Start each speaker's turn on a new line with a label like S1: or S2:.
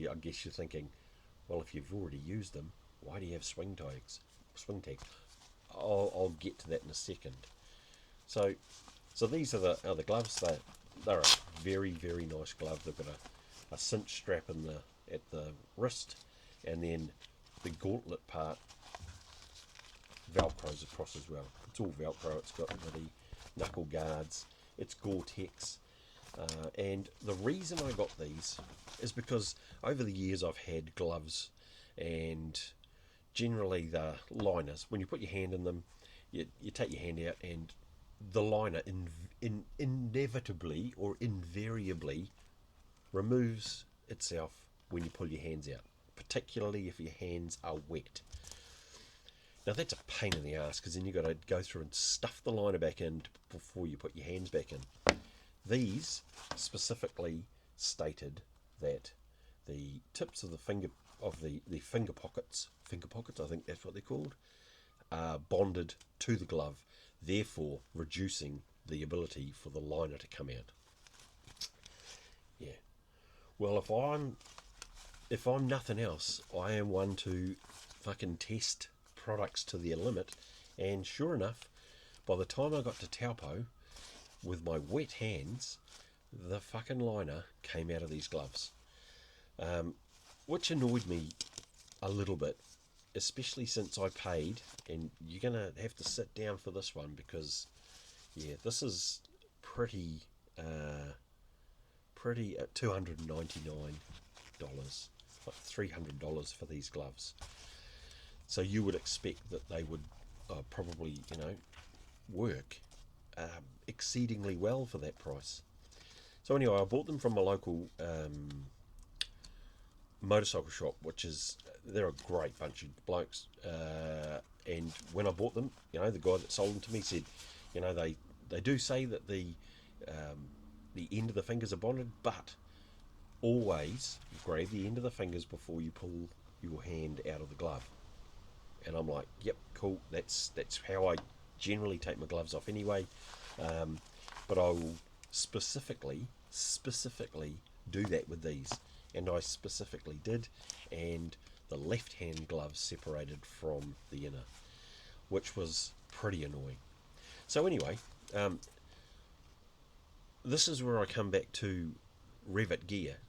S1: I guess you're thinking, well, if you've already used them, why do you have swing tags? Swing tags. I'll get to that in a second. So, so these are the gloves. They're a very very nice glove. They've got a cinch strap in the at the wrist, and then the gauntlet part velcros across as well. It's all velcro. It's got the knuckle guards. It's Gore-Tex. And the reason I got these is because over the years I've had gloves, and generally the liners, when you put your hand in them, you take your hand out and the liner inevitably or invariably removes itself when you pull your hands out, particularly if your hands are wet. Now that's a pain in the ass, because then you've got to go through and stuff the liner back in before you put your hands back in. These specifically stated that the tips of the finger pockets, I think that's what they're called, are bonded to the glove, therefore reducing the ability for the liner to come out. Yeah. Well, if I'm nothing else, I am one to fucking test products to their limit, and sure enough, by the time I got to Taupo, with my wet hands, the fucking liner came out of these gloves, which annoyed me a little bit, especially since I paid, and you're gonna have to sit down for this one, because yeah, this is pretty $299, like $300 for these gloves. So you would expect that they would probably, work exceedingly well for that price. So anyway, I bought them from a local motorcycle shop, they're a great bunch of blokes. And when I bought them, the guy that sold them to me said, they do say that the end of the fingers are bonded, but always grab the end of the fingers before you pull your hand out of the glove. And I'm like, yep, cool. That's how I generally take my gloves off anyway. But I will specifically do that with these, and I specifically did. And the left hand glove separated from the inner, which was pretty annoying. So anyway, this is where I come back to Revit gear.